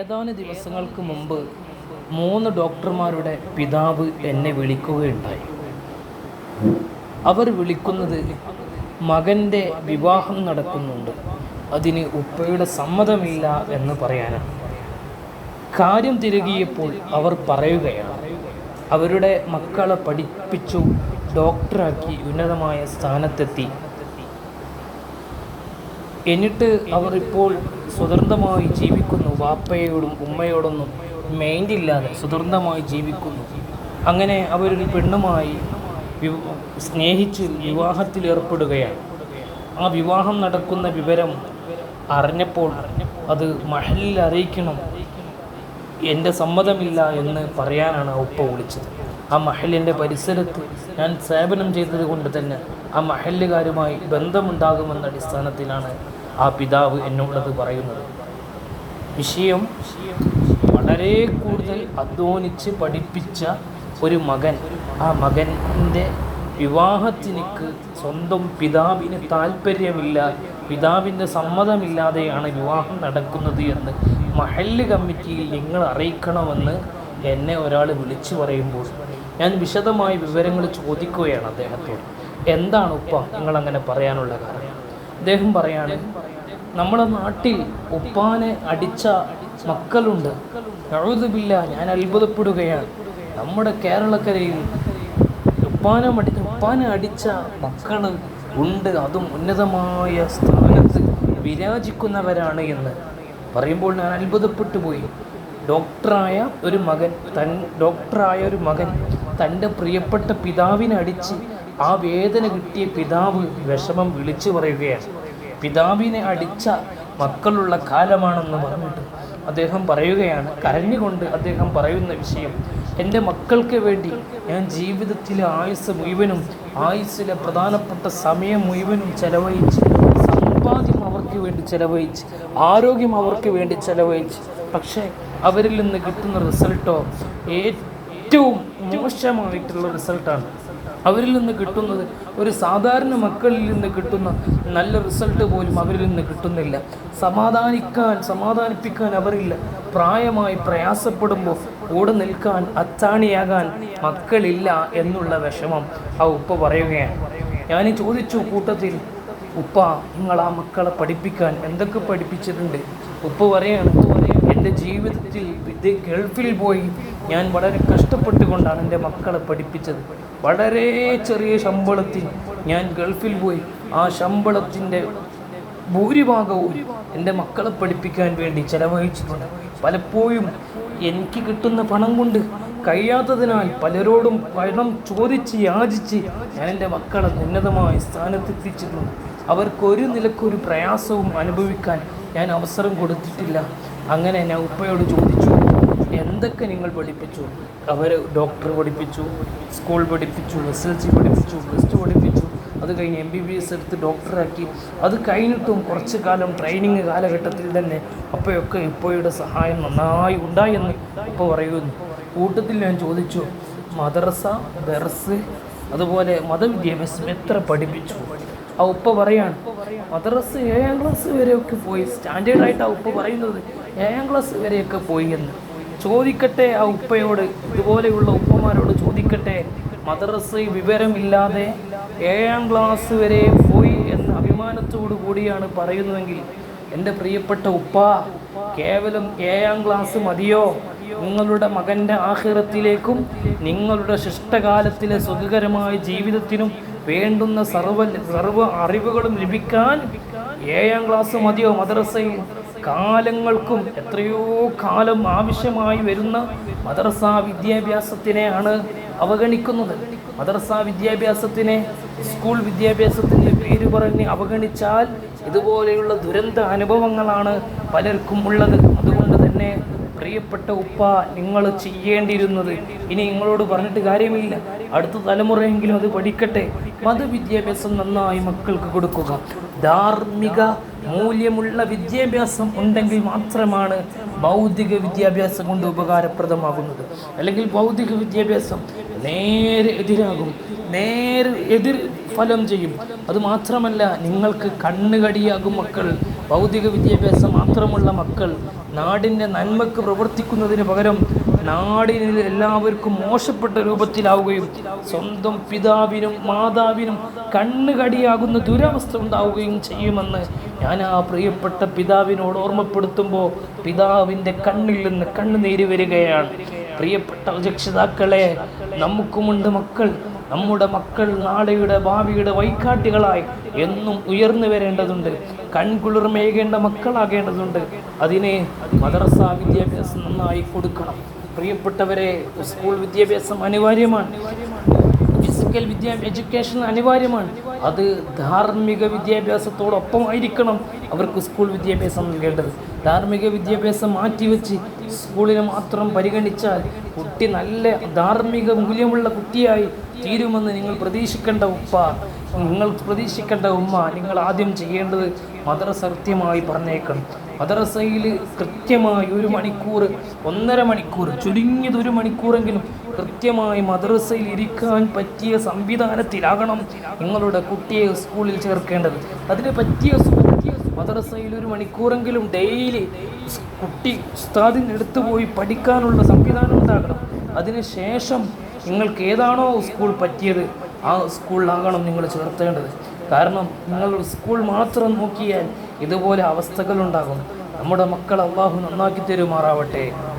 ഏതാനും ദിവസങ്ങൾക്ക് മുമ്പ് 3 ഡോക്ടർമാരുടെ പിതാവ് എന്നെ വിളിക്കുകയുണ്ടായി. അവർ വിളിക്കുന്നത് മകൻ്റെ വിവാഹം നടക്കുന്നുണ്ട്, അതിന് ഉപ്പയുടെ സമ്മതമില്ല എന്ന് പറയാനാണ്. കാര്യം തിരകിയപ്പോൾ അവർ പറയുകയാണ്, അവരുടെ മക്കളെ പഠിപ്പിച്ചു, ഡോക്ടറാക്കി, ഉന്നതമായ സ്ഥാനത്തെത്തി. എന്നിട്ട് അവർ ഇപ്പോൾ സ്വതന്ത്രമായി ജീവിക്കുന്നു. വാപ്പയോടും ഉമ്മയോടൊന്നും മൈൻഡില്ലാതെ സ്വതന്ത്രമായി ജീവിക്കുന്നു. അങ്ങനെ അവരൊരു പെണ്ണുമായി സ്നേഹിച്ച് വിവാഹത്തിലേർപ്പെടുകയാണ്. ആ വിവാഹം നടക്കുന്ന വിവരം അറിഞ്ഞപ്പോൾ അത് മഹലിൽ അറിയിക്കണം, എൻ്റെ സമ്മതമില്ല എന്ന് പറയാനാണ് ആ ഉപ്പ വിളിച്ചത്. ആ മഹലിൻ്റെ പരിസരത്ത് ഞാൻ സേവനം ചെയ്തത് കൊണ്ട് തന്നെ ആ മഹല്ലുകാരുമായി ബന്ധമുണ്ടാകുമെന്ന അടിസ്ഥാനത്തിലാണ് ആ പിതാവ് എന്നോടത് പറയുന്നത്. വിഷയം വളരെ കൂടുതൽ അധ്വാനിച്ച് പഠിപ്പിച്ച ഒരു മകൻ, ആ മകൻ്റെ വിവാഹത്തിനിക്ക് സ്വന്തം പിതാവിന് താല്പര്യമില്ല, പിതാവിൻ്റെ സമ്മതമില്ലാതെയാണ് വിവാഹം നടക്കുന്നത് എന്ന് മഹല്ല് കമ്മിറ്റിയിൽ നിങ്ങൾ അറിയിക്കണമെന്ന് എന്നെ ഒരാൾ വിളിച്ചു പറയുമ്പോൾ ഞാൻ വിശദമായി വിവരങ്ങൾ ചോദിക്കുകയാണ് അദ്ദേഹത്തോട്. എന്താണ് ഉപ്പ നിങ്ങളങ്ങനെ പറയാനുള്ള കാരണം? അദ്ദേഹം പറയാണ്, നമ്മുടെ നാട്ടിൽ ഉപ്പാനെ അടിച്ച മക്കളുണ്ട്. നഊദുബില്ല, ഞാൻ അത്ഭുതപ്പെടുകയാണ്. നമ്മുടെ കേരളക്കരയിൽ ഉപ്പാനെ അടിച്ച മക്കൾ ഉണ്ട്, അതും ഉന്നതമായ സ്ഥാനത്ത് വിരാജിക്കുന്നവരാണ് എന്ന് പറയുമ്പോൾ ഞാൻ അത്ഭുതപ്പെട്ടു പോയി. ഡോക്ടറായ ഒരു മകൻ തൻ്റെ പ്രിയപ്പെട്ട പിതാവിനെ അടിച്ച് ആ വേദന കിട്ടിയ പിതാവ് വിഷമം വിളിച്ചു പറയുകയാണ്. പിതാവിനെ അടിച്ച മക്കളുള്ള കാലമാണെന്ന് പറഞ്ഞിട്ട് അദ്ദേഹം പറയുകയാണ്, കരഞ്ഞുകൊണ്ട് അദ്ദേഹം പറയുന്ന വിഷയം, എൻ്റെ മക്കൾക്ക് വേണ്ടി ഞാൻ ജീവിതത്തിലെ ആയുസ്സിലെ പ്രധാനപ്പെട്ട സമയം മുഴുവനും ചെലവഴിച്ച്, സമ്പാദ്യം അവർക്ക് വേണ്ടി ചെലവഴിച്ച്, ആരോഗ്യം അവർക്ക് വേണ്ടി ചെലവഴിച്ച്, പക്ഷേ അവരിൽ നിന്ന് കിട്ടുന്ന റിസൾട്ടോ ഏറ്റവും മോശമായിട്ടുള്ള റിസൾട്ടാണ്. അവരിൽ നിന്ന് കിട്ടുന്നത് ഒരു സാധാരണ മക്കളിൽ നിന്ന് കിട്ടുന്ന നല്ല റിസൾട്ട് പോലും അവരിൽ നിന്ന് കിട്ടുന്നില്ല. സമാധാനിപ്പിക്കാൻ അവരില്ല. പ്രായമായി പ്രയാസപ്പെടുമ്പോൾ കൂടെ നിൽക്കാൻ, അത്താണിയാകാൻ മക്കളില്ല എന്നുള്ള വിഷമം ആ ഉപ്പ പറയുകയാണ്. ഞാൻ ചോദിച്ചു കൂട്ടത്തിൽ, ഉപ്പ നിങ്ങൾ ആ മക്കളെ പഠിപ്പിക്കാൻ എന്തൊക്കെ പഠിപ്പിച്ചിട്ടുണ്ട്? ഉപ്പ പറയാണ്, എൻ്റെ ജീവിതത്തിൽ ഗൾഫിൽ പോയി ഞാൻ വളരെ കഷ്ടപ്പെട്ടുകൊണ്ടാണ് എൻ്റെ മക്കളെ പഠിപ്പിച്ചത്. വളരെ ചെറിയ ശമ്പളത്തിൽ ഞാൻ ഗൾഫിൽ പോയി ആ ശമ്പളത്തിൻ്റെ ഭൂരിഭാഗവും എൻ്റെ മക്കളെ പഠിപ്പിക്കാൻ വേണ്ടി ചെലവഴിച്ചിട്ടുണ്ട്. പലപ്പോഴും എനിക്ക് കിട്ടുന്ന പണം കൊണ്ട് കഴിയാത്തതിനാൽ പലരോടും പണം ചോദിച്ച് യാചിച്ച് ഞാൻ എൻ്റെ മക്കളെ ഉന്നതമായ സ്ഥാനത്തെത്തിച്ചിട്ടുണ്ട്. അവർക്കൊരു നിലക്കൊരു പ്രയാസവും അനുഭവിക്കാൻ ഞാൻ അവസരം കൊടുത്തിട്ടില്ല. അങ്ങനെ ഞാൻ ഉപ്പയോട് ചോദിച്ചു, എന്തൊക്കെ നിങ്ങൾ പഠിപ്പിച്ചു? അവർ ഡോക്ടർ പഠിപ്പിച്ചു, സ്കൂൾ പഠിപ്പിച്ചു, SLC പഠിപ്പിച്ചു, +2 പഠിപ്പിച്ചു, അത് കഴിഞ്ഞ് MBBS എടുത്ത് ഡോക്ടറാക്കി. അത് കഴിഞ്ഞിട്ടും കുറച്ച് കാലം ട്രെയിനിങ് കാലഘട്ടത്തിൽ തന്നെ അപ്പോഴൊക്കെ ഉപ്പയുടെ സഹായം നന്നായി ഉണ്ടായെന്ന് ഉപ്പ പറയുന്നു. കൂട്ടത്തിൽ ഞാൻ ചോദിച്ചു, മദ്രസ, ദർസ്, അതുപോലെ മതവിദ്യാഭ്യാസം എത്ര പഠിപ്പിച്ചു? ആ ഉപ്പ പറയാണ്, മദ്രസ 7ാം ക്ലാസ് വരെയൊക്കെ പോയി. സ്റ്റാൻഡേർഡായിട്ട് ആ ഉപ്പ പറയുന്നത് 7ാം ക്ലാസ് വരെയൊക്കെ പോയി എന്ന്. ചോദിക്കട്ടെ ആ ഉപ്പയോട്, ഇതുപോലെയുള്ള ഉപ്പമാരോട് ചോദിക്കട്ടെ, മദ്രസ വിവരമില്ലാതെ 7ാം ക്ലാസ് വരെ പോയി എന്ന അഭിമാനത്തോടു കൂടിയാണ് പറയുന്നതെങ്കിൽ, എൻ്റെ പ്രിയപ്പെട്ട ഉപ്പ, കേവലം 7ാം ക്ലാസ് മതിയോ നിങ്ങളുടെ മകൻ്റെ ആഖിറത്തിലേക്കും നിങ്ങളുടെ ശിഷ്ടകാലത്തിലെ സുഖകരമായ ജീവിതത്തിനും വേണ്ടുന്ന സർവ്വ അറിവുകളും ലഭിക്കാൻ 7ാം ക്ലാസ് മതിയോ മദ്രസയിൽ? കാലങ്ങൾക്കും എത്രയോ കാലം ആവശ്യമായി വരുന്ന മദ്രസാ വിദ്യാഭ്യാസത്തിനെയാണ് അവഗണിക്കുന്നത്. മദ്രസാ വിദ്യാഭ്യാസത്തിനെ സ്കൂൾ വിദ്യാഭ്യാസത്തിൻ്റെ പേര് പറഞ്ഞ് അവഗണിച്ചാൽ ഇതുപോലെയുള്ള ദുരന്ത അനുഭവങ്ങളാണ് പലർക്കും ഉള്ളത്. അതുകൊണ്ട് തന്നെ പ്രിയപ്പെട്ട ഉപ്പ, നിങ്ങൾ ചെയ്യേണ്ടിയിരുന്നത്, ഇനി നിങ്ങളോട് പറഞ്ഞിട്ട് കാര്യമില്ല, അടുത്ത തലമുറയെങ്കിലും അത് പഠിക്കട്ടെ. മതവിദ്യാഭ്യാസം നന്നായി മക്കൾക്ക് കൊടുക്കുക. ധാർമ്മിക മൂല്യമുള്ള വിദ്യാഭ്യാസം ഉണ്ടെങ്കിൽ മാത്രമാണ് ഭൗതിക വിദ്യാഭ്യാസം കൊണ്ട് ഉപകാരപ്രദമാകുന്നത്. അല്ലെങ്കിൽ ഭൗതിക വിദ്യാഭ്യാസം നേരെ എതിരാകും, നേരെ എതിർ ഫലം ചെയ്യും. അതുമാത്രമല്ല, നിങ്ങൾക്ക് കണ്ണുകടിയാകും മക്കൾ. ഭൗതിക വിദ്യാഭ്യാസം മാത്രമുള്ള മക്കൾ നാടിൻ്റെ നന്മക്ക് പ്രവർത്തിക്കുന്നതിന് പകരം നാടിന് എല്ലാവർക്കും മോശപ്പെട്ട രൂപത്തിലാവുകയും സ്വന്തം പിതാവിനും മാതാവിനും കണ്ണുകടിയാകുന്ന ദുരവസ്ഥ ഉണ്ടാവുകയും ചെയ്യുമെന്ന് ഞാൻ ആ പ്രിയപ്പെട്ട പിതാവിനോട് ഓർമ്മപ്പെടുത്തുമ്പോൾ പിതാവിൻ്റെ കണ്ണിൽ നിന്ന് കണ്ണുനീര് വരികയാണ്. പ്രിയപ്പെട്ട രക്ഷിതാക്കളെ, നമുക്കുമുണ്ട് മക്കൾ. നമ്മുടെ മക്കൾ നാളെയുടെ ഭാവിയുടെ വഴികാട്ടികളായി എന്നും ഉയർന്നു വരേണ്ടതുണ്ട്. കൺകുളിർമേകേണ്ട മക്കളാകേണ്ടതുണ്ട്. അതിനെ മദ്രസ വിദ്യാഭ്യാസം നന്നായി കൊടുക്കണം. പ്രിയപ്പെട്ടവരെ, സ്കൂൾ വിദ്യാഭ്യാസം അനിവാര്യമാണ്. ഫിസിക്കൽ എഡ്യൂക്കേഷൻ അനിവാര്യമാണ്. അത് ധാർമ്മിക വിദ്യാഭ്യാസത്തോടൊപ്പമായിരിക്കണം അവർക്ക് സ്കൂൾ വിദ്യാഭ്യാസം നൽകേണ്ടത്. ധാർമ്മിക വിദ്യാഭ്യാസം മാറ്റിവെച്ച് സ്കൂളിനെ മാത്രം പരിഗണിച്ചാൽ കുട്ടി നല്ല ധാർമ്മിക മൂല്യമുള്ള കുട്ടിയായി തീരുമെന്ന് നിങ്ങൾ പ്രതീക്ഷിക്കേണ്ട ഉമ്മ, നിങ്ങൾ ആദ്യം ചെയ്യേണ്ടത് മദ്രസ കൃത്യമായി പറഞ്ഞേക്കണം. മദ്രസയിൽ കൃത്യമായി 1 മണിക്കൂർ, 1.5 മണിക്കൂർ, ചുരുങ്ങിയത് 1 മണിക്കൂറെങ്കിലും കൃത്യമായി മദ്രസയിൽ ഇരിക്കാൻ പറ്റിയ സംവിധാനത്തിലാകണം നിങ്ങളുടെ കുട്ടിയെ സ്കൂളിൽ ചേർക്കേണ്ടത്. അതിന് പറ്റിയ മദ്രസയിൽ 1 മണിക്കൂറെങ്കിലും ഡെയിലി കുട്ടി ഉസ്താദിനടുത്ത് പോയി പഠിക്കാനുള്ള സംവിധാനം ഉണ്ടാകണം. അതിനുശേഷം നിങ്ങൾക്ക് ഏതാണോ സ്കൂൾ പറ്റിയത് ആ സ്കൂളിലാകണം നിങ്ങൾ ചേർത്തേണ്ടത്. കാരണം നിങ്ങൾ സ്കൂൾ മാത്രം നോക്കിയാൽ ഇതുപോലെ അവസ്ഥകളുണ്ടാകും. നമ്മുടെ മക്കൾ അള്ളാഹു നന്നാക്കി തരുമാറാവട്ടെ.